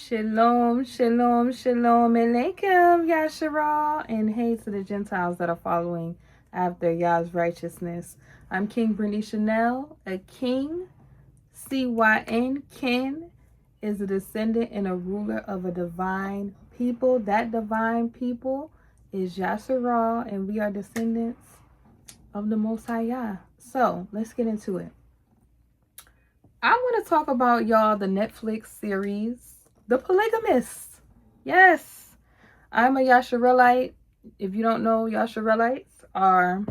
Shalom, shalom, shalom, alaikum, Yasharal, and hey to the Gentiles that are following after Yah's righteousness. I'm King Brittany Chanel, a king, CYN, kin, is a descendant and a ruler of a divine people. That divine people is Yasharal, and we are descendants of the Most High Yah. So, let's get into it. I want to talk about, y'all, the Netflix series, The Polygamist. Yes, I'm a Yasharelite. If you don't know, Yasharelites are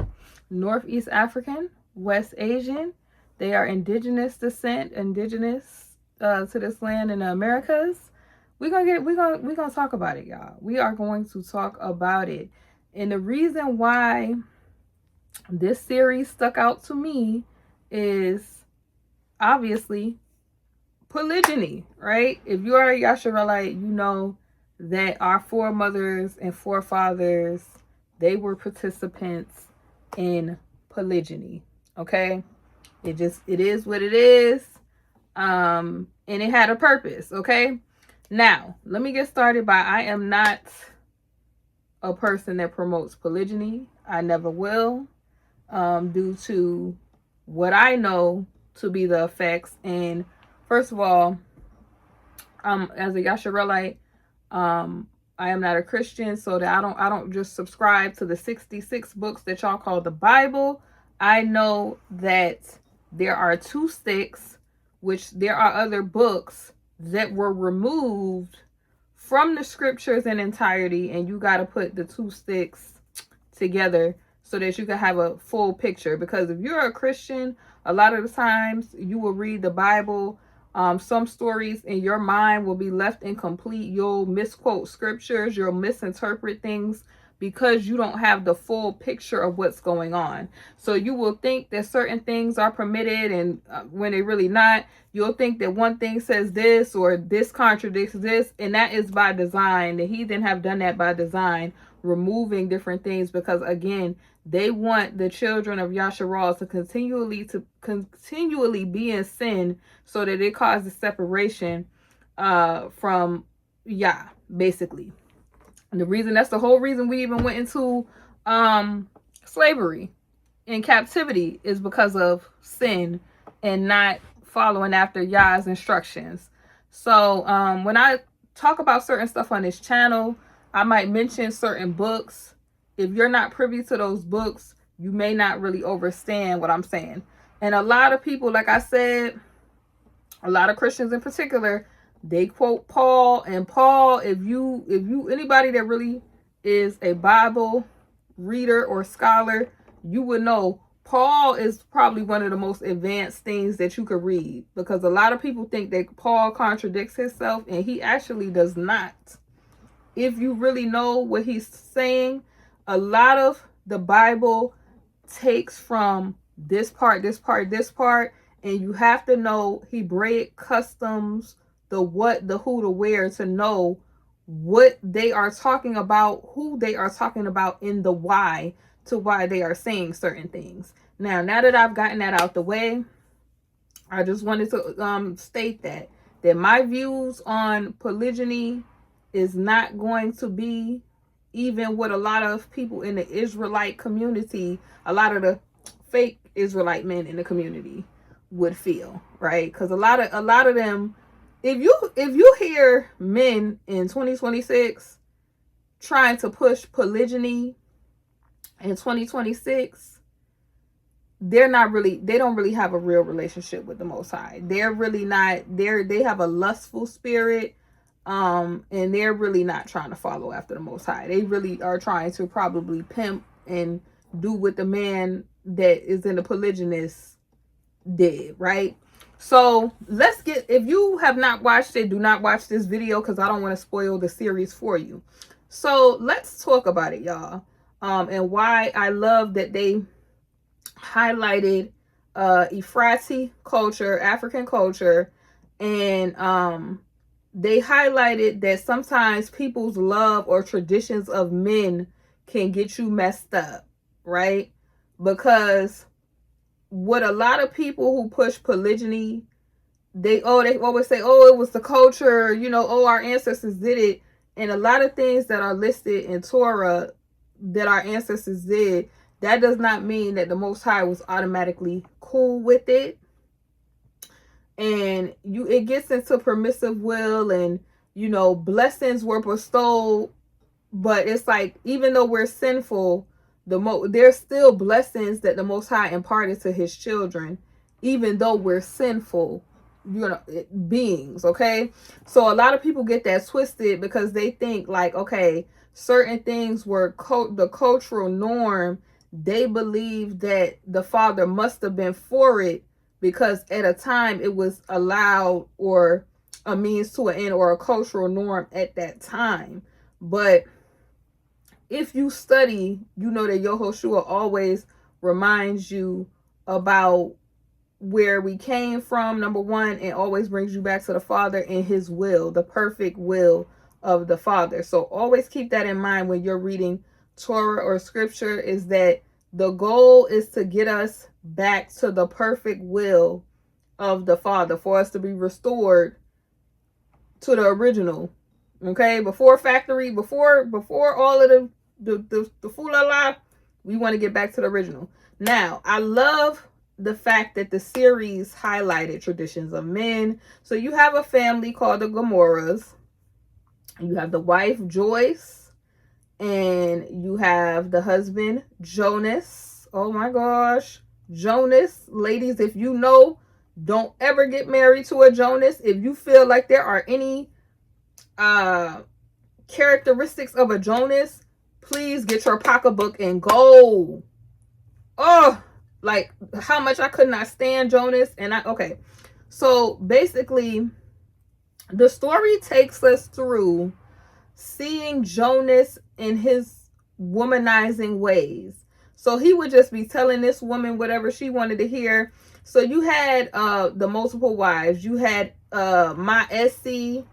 Northeast African, West Asian. They are indigenous descent, indigenous to this land in the Americas. We're gonna talk about it, y'all. We are going to talk about it. And the reason why this series stuck out to me is obviously polygyny, right? If you are a Yasharelite, you know that our foremothers and forefathers, they were participants in polygyny. Okay, it is what it is, and it had a purpose. Okay, now let me get started by I am not a person that promotes polygyny. I never will, due to what I know to be the effects. And first of all, as a Yasharelite, I am not a Christian, so that I don't just subscribe to the 66 books that y'all call the Bible. I know that there are 2 sticks, which there are other books that were removed from the scriptures in entirety, and you got to put the 2 sticks together so that you can have a full picture. Because if you're a Christian, a lot of the times you will read the Bible, some stories in your mind will be left incomplete. You'll misquote scriptures, you'll misinterpret things because you don't have the full picture of what's going on. So you will think that certain things are permitted, and when they're really not. You'll think that one thing says this or this contradicts this, and that is by design. The heathen have done that by design, removing different things, because again, they want the children of Yasharal to continually be in sin, so that it causes separation from Yah, basically. And that's the whole reason we even went into slavery and captivity, is because of sin and not following after Yah's instructions. So when I talk about certain stuff on this channel, I might mention certain books. If you're not privy to those books, you may not really understand what I'm saying. And a lot of people, like I said, a lot of Christians in particular, they quote Paul. And Paul, if you anybody that really is a Bible reader or scholar, you would know Paul is probably one of the most advanced things that you could read, because a lot of people think that Paul contradicts himself, and he actually does not. If you really know what he's saying, a lot of the Bible takes from this part, and you have to know Hebraic customs, the what, the who, the where, to know what they are talking about, who they are talking about, in the why, to why they are saying certain things. Now that I've gotten that out the way, I just wanted to state that my views on polygyny is not going to be even what a lot of people in the Israelite community, a lot of the fake Israelite men in the community would feel, right? Because a lot of them, if you hear men in 2026 trying to push polygyny in 2026, they don't really have a real relationship with the Most High. They're really not, they have a lustful spirit, and they're really not trying to follow after the Most High. They really are trying to probably pimp and do what the man that is in the polygynist did, right? So if you have not watched it, do not watch this video, because I don't want to spoil the series for you. So let's talk about it, y'all, and why I love that they highlighted Ephraite culture, African culture, and they highlighted that sometimes people's love or traditions of men can get you messed up, right? Because what a lot of people who push polygyny, they always say, oh, it was the culture, oh, our ancestors did it. And a lot of things that are listed in Torah that our ancestors did, that does not mean that the Most High was automatically cool with it. And it gets into permissive will, and blessings were bestowed, but it's like, even though we're sinful, there's still blessings that the Most High imparted to his children, even though we're sinful beings. Okay, so a lot of people get that twisted because they think like, okay, certain things were the cultural norm. They believe that the Father must have been for it because at a time it was allowed, or a means to an end, or a cultural norm at that time. But if you study, you know that Yehoshua always reminds you about where we came from, number one, and always brings you back to the Father and his will, the perfect will of the Father. So always keep that in mind when you're reading Torah or scripture, is that the goal is to get us back to the perfect will of the Father, for us to be restored to the original. Okay, before factory, before all of the foolala, we want to get back to the original. Now, I love the fact that the series highlighted traditions of men. So you have a family called the Gomorrahs. You have the wife Joyce, and you have the husband Jonas. Oh my gosh, Jonas. Ladies, if you know, don't ever get married to a Jonas. If you feel like there are any characteristics of a Jonas, please get your pocketbook and go. Oh, like how much I could not stand Jonas. And okay, so basically the story takes us through seeing Jonas in his womanizing ways. So he would just be telling this woman whatever she wanted to hear. So you had the multiple wives. You had my Essie,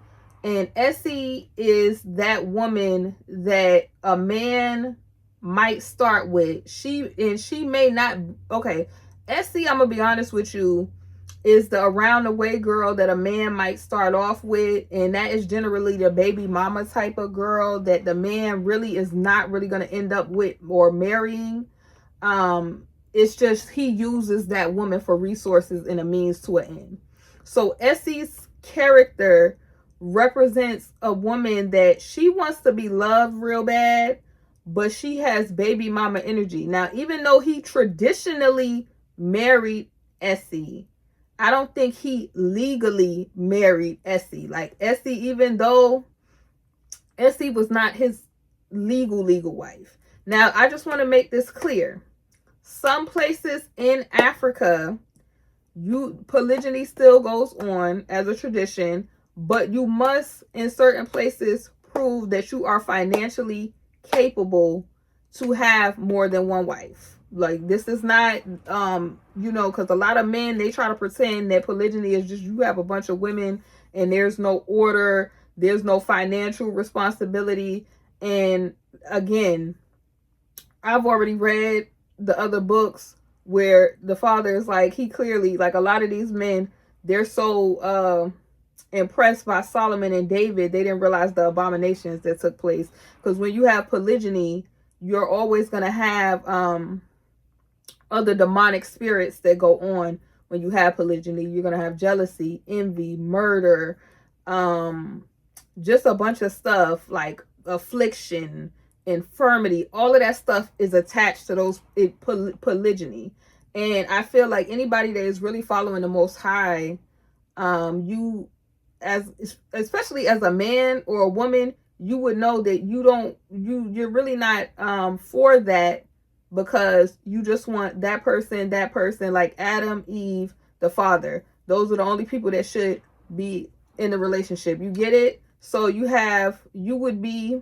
and Essie is that woman that a man might start with. She may not. Okay, Essie, I'm gonna be honest with you, is the around the way girl that a man might start off with, and that is generally the baby mama type of girl that the man really is not really going to end up with or marrying. It's just he uses that woman for resources and a means to an end. So Essie's character represents a woman that she wants to be loved real bad, but she has baby mama energy. Now, even though he traditionally married Essie, I don't think he legally married Essie. Like Essie, even though Essie was not his legal wife. Now, I just want to make this clear. Some places in Africa, polygyny still goes on as a tradition, but you must, in certain places, prove that you are financially capable to have more than one wife. Like, this is not, because a lot of men, they try to pretend that polygyny is just you have a bunch of women and there's no order, there's no financial responsibility. And again, I've already read the other books where the father is like, he clearly, like a lot of these men, they're so impressed by Solomon and David, they didn't realize the abominations that took place. Because when you have polygyny, you're always going to have other demonic spirits that go on. When you have polygyny, you're going to have jealousy, envy, murder, just a bunch of stuff like affliction, infirmity. All of that stuff is attached to those polygyny. And I feel like anybody that is really following the Most High, especially as a man or a woman, you would know that you're really not for that, because you just want that person, like Adam, Eve, the father. Those are the only people that should be in the relationship. You get it? So you would be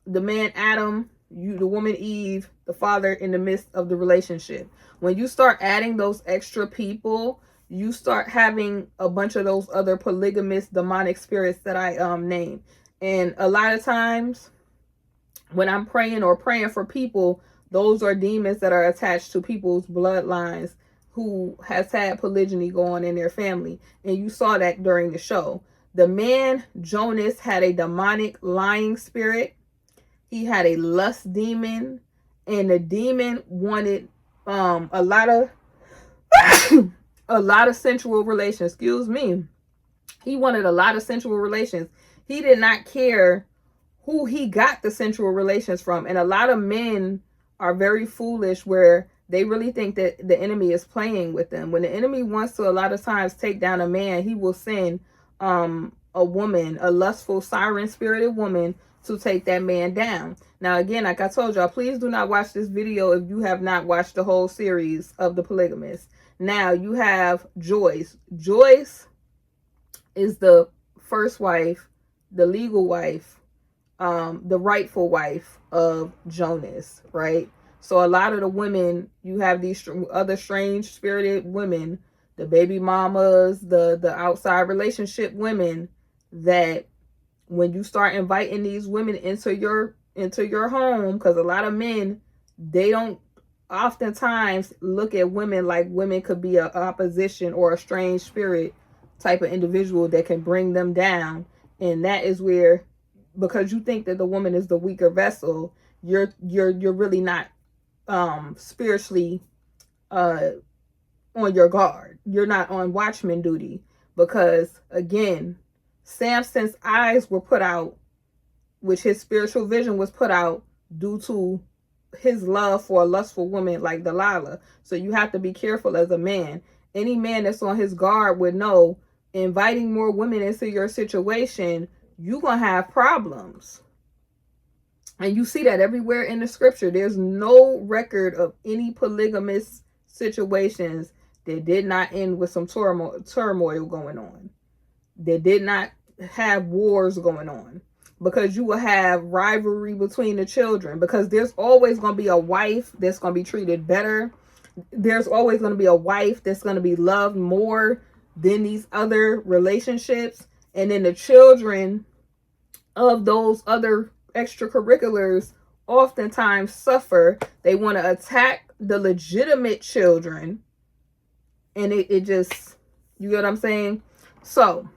the man Adam, the woman Eve, the father in the midst of the relationship. When you start adding those extra people, you start having a bunch of those other polygamous demonic spirits that I named. And a lot of times when I'm praying for people, those are demons that are attached to people's bloodlines who has had polygyny go on in their family. And you saw that during the show. The man, Jonas, had a demonic lying spirit. He had a lust demon. And the demon wanted a lot of a lot of sensual relations. Excuse me. He wanted a lot of sensual relations. He did not care who he got the sensual relations from. And a lot of men are very foolish where they really think that the enemy is playing with them. When the enemy wants to a lot of times take down a man, he will send a woman, a lustful, siren spirited woman, to take that man down. Now, again, like I told y'all, please do not watch this video if you have not watched the whole series of The Polygamist. Now, you have Joyce. Joyce is the first wife, the legal wife, the rightful wife of Jonas, right? So a lot of the women, you have these other strange spirited women, the baby mamas, the outside relationship women, that when you start inviting these women into your home, because a lot of men, they don't oftentimes look at women like women could be an opposition or a strange spirit type of individual that can bring them down. And that is where, because you think that the woman is the weaker vessel, you're really not spiritually on your guard. You're not on watchman duty, because again, Samson's eyes were put out, which his spiritual vision was put out due to his love for a lustful woman like Delilah. So you have to be careful as a man. Any man that's on his guard would know, inviting more women into your situation, you're going to have problems. And you see that everywhere in the scripture. There's no record of any polygamous situations that did not end with some turmoil going on. They did not have wars going on, because you will have rivalry between the children, because there's always going to be a wife that's going to be treated better. There's always going to be a wife that's going to be loved more than these other relationships. And then the children of those other extracurriculars oftentimes suffer. They want to attack the legitimate children. And it just, you get what I'm saying? So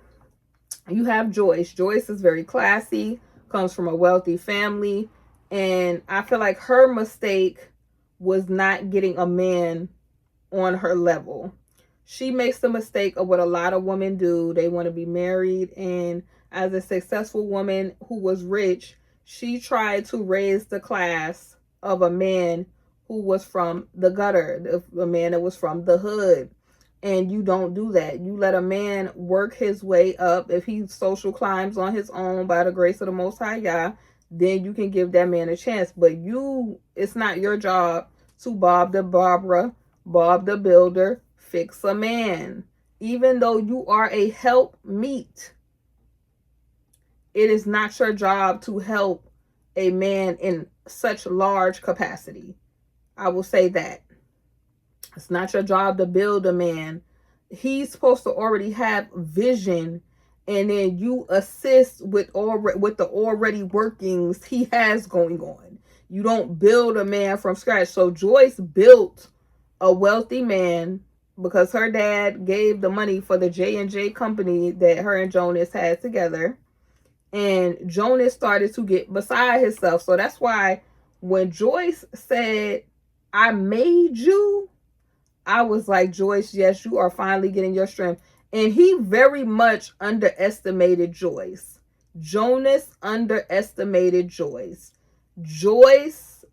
you have Joyce. Joyce is very classy, comes from a wealthy family. And I feel like her mistake was not getting a man on her level. She makes the mistake of what a lot of women do. They want to be married. And as a successful woman who was rich, she tried to raise the class of a man who was from the gutter, a man that was from the hood. And you don't do that. You let a man work his way up. If he social climbs on his own by the grace of the Most High Yah, then you can give that man a chance. But it's not your job to Bob the Barbara, Bob the Builder, fix a man. Even though you are a helpmeet, it is not your job to help a man in such large capacity. I will say that. It's not your job to build a man. He's supposed to already have vision, and then you assist with the already workings he has going on. You don't build a man from scratch. So Joyce built a wealthy man because her dad gave the money for the J&J company that her and Jonas had together. And Jonas started to get beside himself. So that's why when Joyce said, "I made you," I was like, Joyce, yes, you are finally getting your strength. And he very much underestimated Joyce. Jonas underestimated Joyce. Joyce,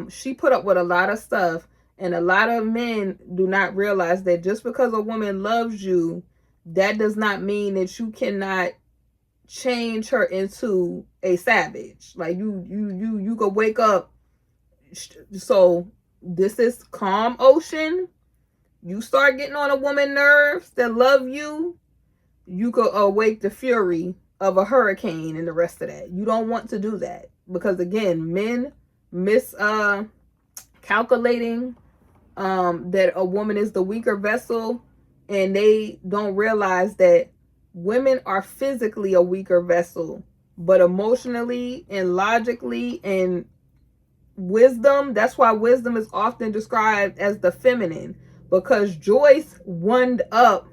she put up with a lot of stuff. And a lot of men do not realize that just because a woman loves you, that does not mean that you cannot change her into a savage. Like you could wake up. So this is calm ocean. You start getting on a woman's nerves that love you, you could awake the fury of a hurricane and the rest of that. You don't want to do that, because again, men calculating that a woman is the weaker vessel, and they don't realize that women are physically a weaker vessel, but emotionally and logically and wisdom, that's why wisdom is often described as the feminine, because Joyce won up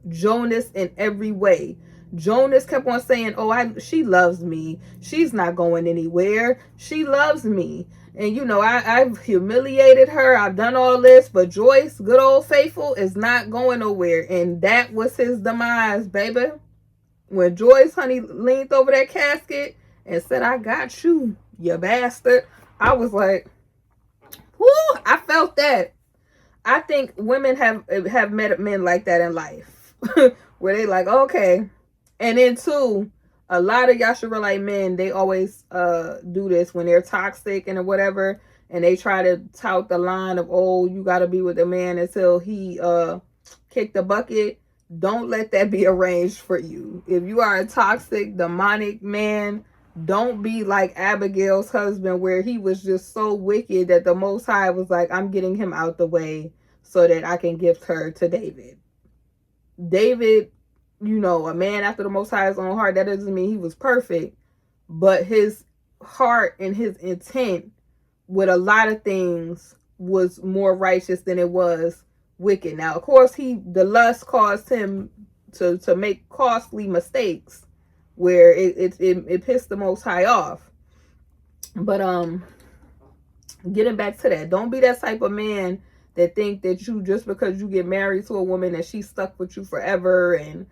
Jonas in every way. Jonas kept on saying, oh, she loves me. She's not going anywhere. She loves me. And, you know, I've humiliated her. I've done all this. But Joyce, good old faithful, is not going nowhere. And that was his demise, baby. When Joyce, honey, leaned over that casket and said, I got you, you bastard. I was like, whoo, I felt that. I think women have met men like that in life. Where they like, okay. And then too, a lot of Yasharelite men, they always do this when they're toxic and whatever, and they try to tout the line of, oh, you got to be with a man until he kick the bucket. Don't let that be arranged for you. If you are a toxic, demonic man, don't be like Abigail's husband, where he was just so wicked that the Most High was like, I'm getting him out the way so that I can gift her to David. David, you know, a man after the Most High's own heart, that doesn't mean he was perfect, but his heart and his intent with a lot of things was more righteous than it was wicked. Now, of course, the lust caused him to make costly mistakes where it pissed the Most High off. But getting back to that, don't be that type of man that think that you, just because you get married to a woman, that she's stuck with you forever and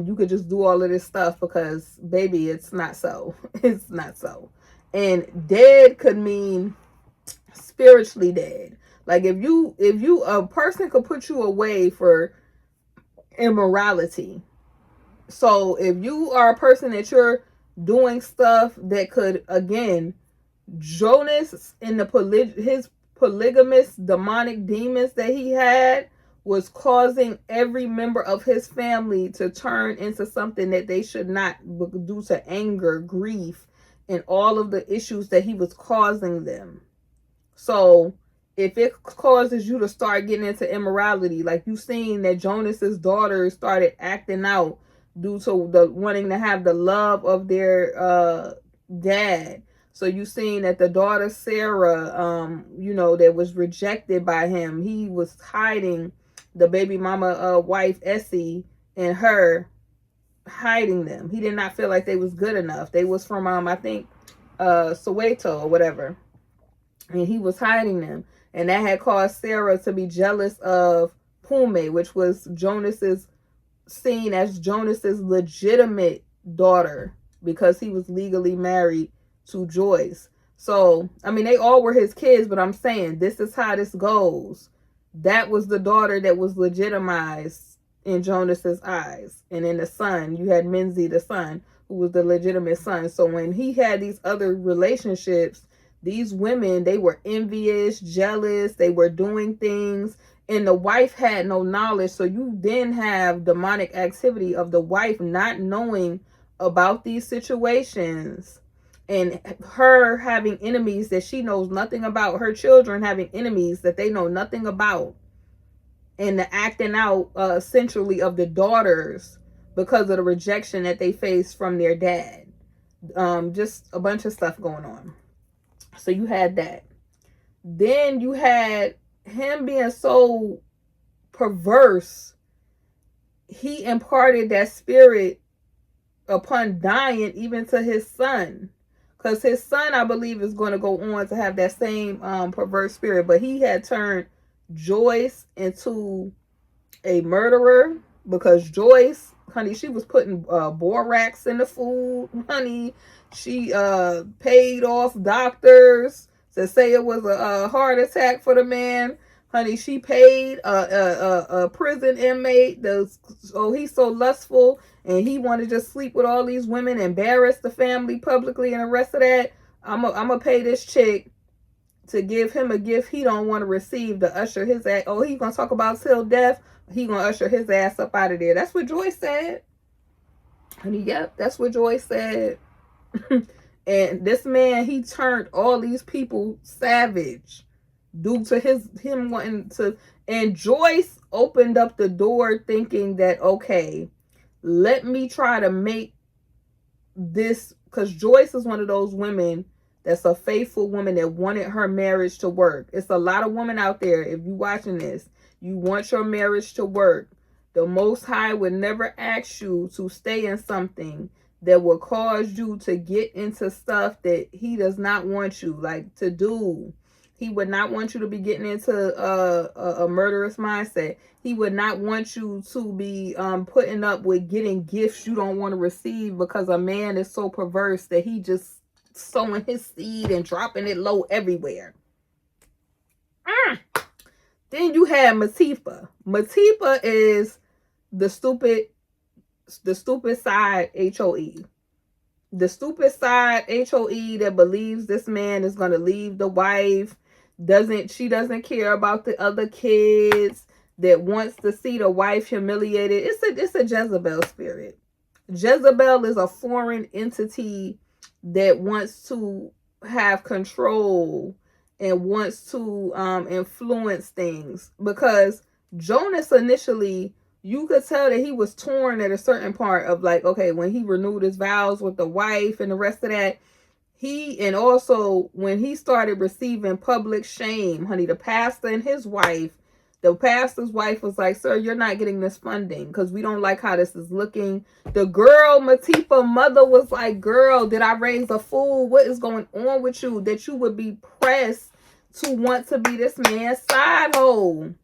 you could just do all of this stuff, because baby, it's not so. It's not so. And dead could mean spiritually dead. Like if you a person could put you away for immorality. So if you are a person that you're doing stuff that could, again, Jonas and his polygamist demonic demons that he had was causing every member of his family to turn into something that they should not, due to anger, grief, and all of the issues that he was causing them. So if it causes you to start getting into immorality, like you seen that Jonas's daughters started acting out due to the wanting to have the love of their dad. So you seen that the daughter Sarah, you know, that was rejected by him, he was hiding the baby mama wife Essie and her, hiding them. He did not feel like they was good enough. They was from I think Soweto or whatever, and he was hiding them, and that had caused Sarah to be jealous of Pume, which was seen as Jonas's legitimate daughter, because he was legally married to Joyce. So I mean, they all were his kids, but I'm saying this is how this goes. That was the daughter that was legitimized in Jonas's eyes. And in the son, you had Menzi, the son, who was the legitimate son. So when he had these other relationships, these women, they were envious, jealous, they were doing things, and the wife had no knowledge. So you then have demonic activity of the wife not knowing about these situations, and her having enemies that she knows nothing about, her children having enemies that they know nothing about, and the acting out essentially of the daughters because of the rejection that they faced from their dad. Just a bunch of stuff going on. So you had that. Then you had him being so perverse, he imparted that spirit upon dying even to his son. Because his son, I believe, is going to go on to have that same perverse spirit. But he had turned Joyce into a murderer, because Joyce, honey, she was putting borax in the food, honey. She paid off doctors to say it was a heart attack for the man. Honey, she paid a prison inmate. He's so lustful, and he wanted to just sleep with all these women, embarrass the family publicly, and the rest of that. I'm gonna pay this chick to give him a gift he don't want to receive, to usher his ass. Oh, he's gonna talk about till death. He gonna usher his ass up out of there. That's what Joyce said. Honey, yep, that's what Joyce said. And this man, he turned all these people savage due to him wanting to. And Joyce opened up the door thinking that, okay, let me try to make this, because Joyce is one of those women That's a faithful woman that wanted her marriage to work. It's a lot of women out there. If you watching this, you want your marriage to work. The Most High would never ask you to stay in something that will cause you to get into stuff that he does not want you like to do. He would not want you to be getting into a murderous mindset. He would not want you to be putting up with getting gifts you don't want to receive, because a man is so perverse that he just sowing his seed and dropping it low everywhere. Then you have Matifa. Matifa is the stupid side HOE. The stupid side HOE that believes this man is going to leave the wife. She doesn't care about the other kids, that wants to see the wife humiliated. It's a Jezebel spirit. Jezebel is a foreign entity that wants to have control and wants to influence things. Because Jonas initially, you could tell that he was torn at a certain part of like, okay, when he renewed his vows with the wife and the rest of that, and also when he started receiving public shame, honey, the pastor and his wife, the pastor's wife was like, sir, you're not getting this funding because we don't like how this is looking. The girl, Matifa mother, was like, girl, did I raise a fool? What is going on with you that you would be pressed to want to be this man's side hole?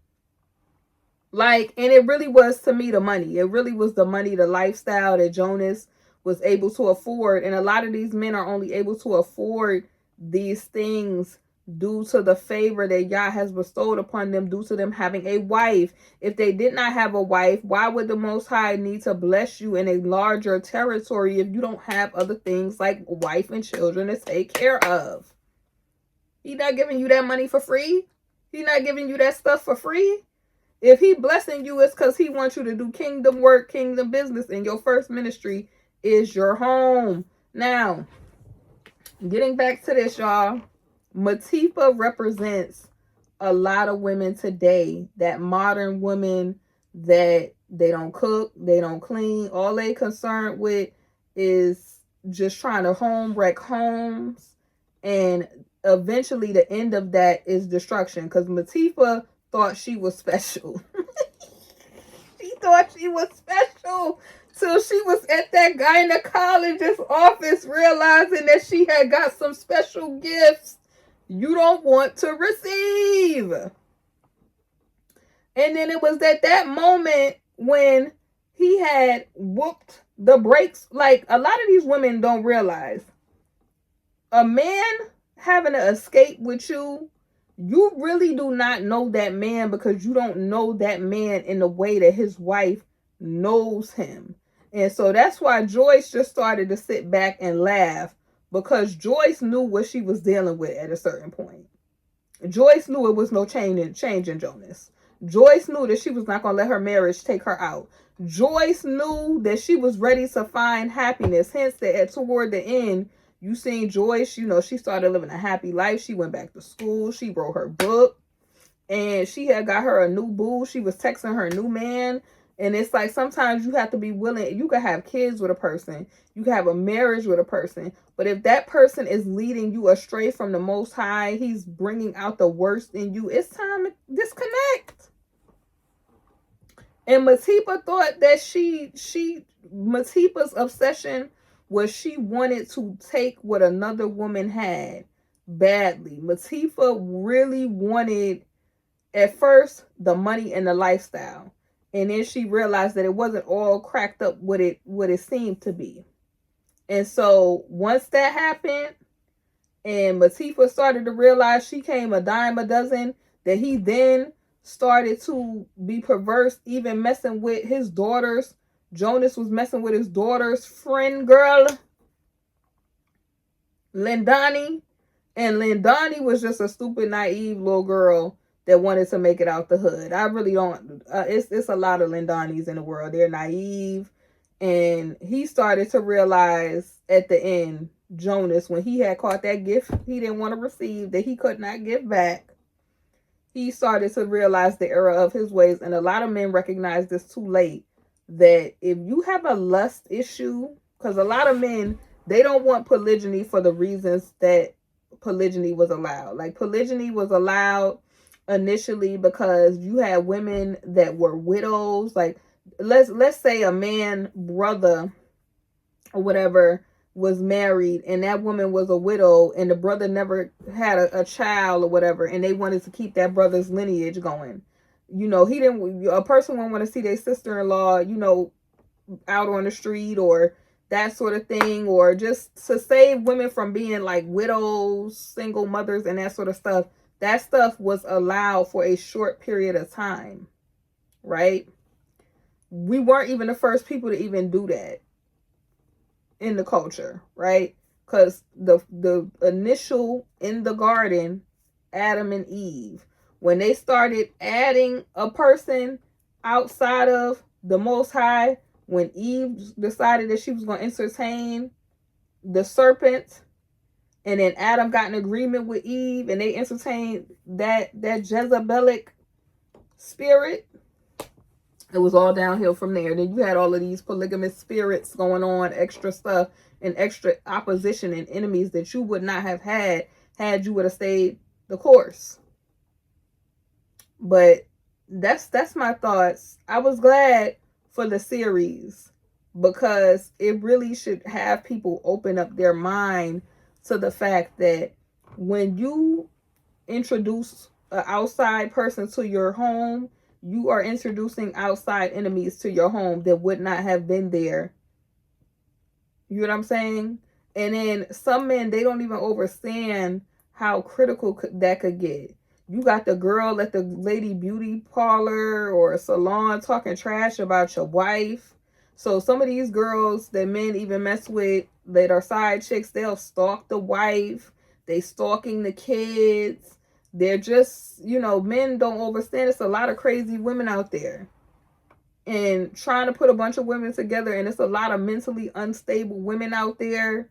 Like, and it really was, to me, the money. It really was the money, the lifestyle that Jonas was able to afford. And a lot of these men are only able to afford these things due to the favor that Yah has bestowed upon them, due to them having a wife. If they did not have a wife, why would the Most High need to bless you in a larger territory if you don't have other things like wife and children to take care of? He not giving you that money for free. He not giving you that stuff for free. If he blessing you, it's because he wants you to do kingdom work, kingdom business, and your first ministry is your home. Now, getting back to this, y'all, Matifa represents a lot of women today, that modern women that they don't cook, they don't clean. All they concerned with is just trying to wreck homes. And eventually the end of that is destruction, because Matifa thought she was special. She thought she was special till she was at that gynecologist's office realizing that she had got some special gifts you don't want to receive. And then it was at that moment when he had whooped the brakes. Like, a lot of these women don't realize, a man having to escape with you, you really do not know that man, because you don't know that man in the way that his wife knows him. And so that's why Joyce just started to sit back and laugh, because Joyce knew what she was dealing with at a certain point. Joyce knew it was no change in Jonas. Joyce knew that she was not going to let her marriage take her out. Joyce knew that she was ready to find happiness. Hence, that toward the end, you seen Joyce, she started living a happy life. She went back to school. She wrote her book. And she had got her a new boo. She was texting her new man. And it's like, sometimes you have to be willing. You can have kids with a person. You can have a marriage with a person. But if that person is leading you astray from the Most High, he's bringing out the worst in you, it's time to disconnect. And Matifa thought that Matifa's obsession was she wanted to take what another woman had badly. Matifa really wanted, at first, the money and the lifestyle. And then she realized that it wasn't all cracked up what it seemed to be. And so once that happened, and Matifa started to realize she came a dime a dozen, that he then started to be perverse, even messing with his daughters. Jonas was messing with his daughter's friend girl, Lindani. And Lindani was just a stupid, naive little girl that wanted to make it out the hood. I really don't, it's a lot of Lindanis in the world. They're naive. And he started to realize at the end, Jonas, when he had caught that gift he didn't want to receive, that he could not give back, he started to realize the error of his ways. And a lot of men recognize this too late, that if you have a lust issue, because a lot of men, they don't want polygyny for the reasons that polygyny was allowed. Like, polygyny was allowed initially because you had women that were widows. Like, let's say a man brother or whatever was married and that woman was a widow and the brother never had a child or whatever, and they wanted to keep that brother's lineage going. A person wouldn't want to see their sister-in-law, out on the street or that sort of thing, or just to save women from being like widows, single mothers, and that sort of stuff. That stuff was allowed for a short period of time, right? We weren't even the first people to even do that in the culture, right? Because the initial in the garden, Adam and Eve, when they started adding a person outside of the Most High, when Eve decided that she was going to entertain the serpent, and then Adam got an agreement with Eve, and they entertained that Jezebelic spirit, it was all downhill from there. Then you had all of these polygamous spirits going on, extra stuff, and extra opposition and enemies that you would not have had you would have stayed the course. But that's my thoughts. I was glad for the series because it really should have people open up their mind to the fact that when you introduce an outside person to your home, you are introducing outside enemies to your home that would not have been there. You know what I'm saying? And then some men, they don't even understand how critical that could get. You got the girl at the lady beauty parlor or salon talking trash about your wife. So some of these girls that men even mess with that are side chicks, they'll stalk the wife. They stalking the kids. They're just, men don't understand. It's a lot of crazy women out there. And trying to put a bunch of women together, and it's a lot of mentally unstable women out there.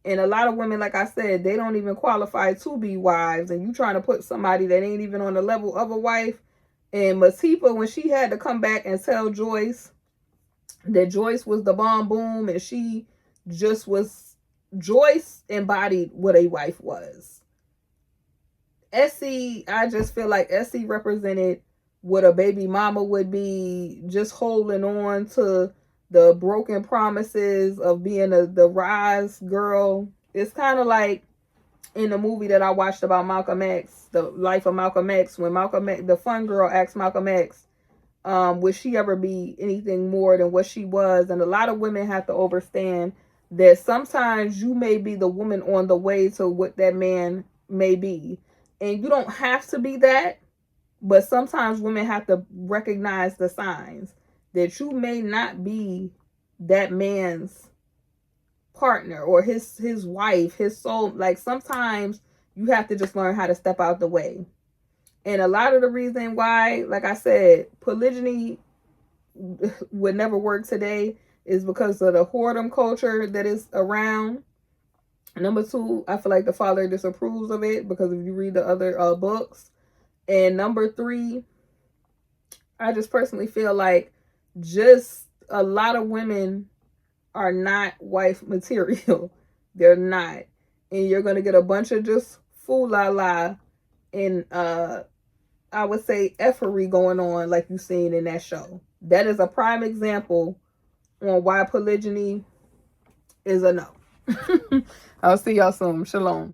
And a lot of women, like I said, they don't even qualify to be wives. And you trying to put somebody that ain't even on the level of a wife. And Matifa, when she had to come back and tell Joyce that Joyce was the bomb boom, and she just was, Joyce embodied what a wife was. Essie, I just feel like Essie represented what a baby mama would be, just holding on to the broken promises of being the rise girl. It's kind of like in the movie that I watched about Malcolm X, The Life of Malcolm X, when Malcolm X, the fun girl, asked Malcolm X, would she ever be anything more than what she was? And a lot of women have to understand that sometimes you may be the woman on the way to what that man may be. And you don't have to be that, but sometimes women have to recognize the signs that you may not be that man's partner or his wife, his soul. Like, sometimes you have to just learn how to step out the way. And a lot of the reason why, like I said, polygyny would never work today is because of the whoredom culture that is around. Number two, I feel like the father disapproves of it because if you read the other books. And number three, I just personally feel like just a lot of women are not wife material. They're not. And you're going to get a bunch of just fool-la-la and I would say effery going on like you've seen in that show. That is a prime example on why polygyny is a no. I'll see y'all soon. Shalom.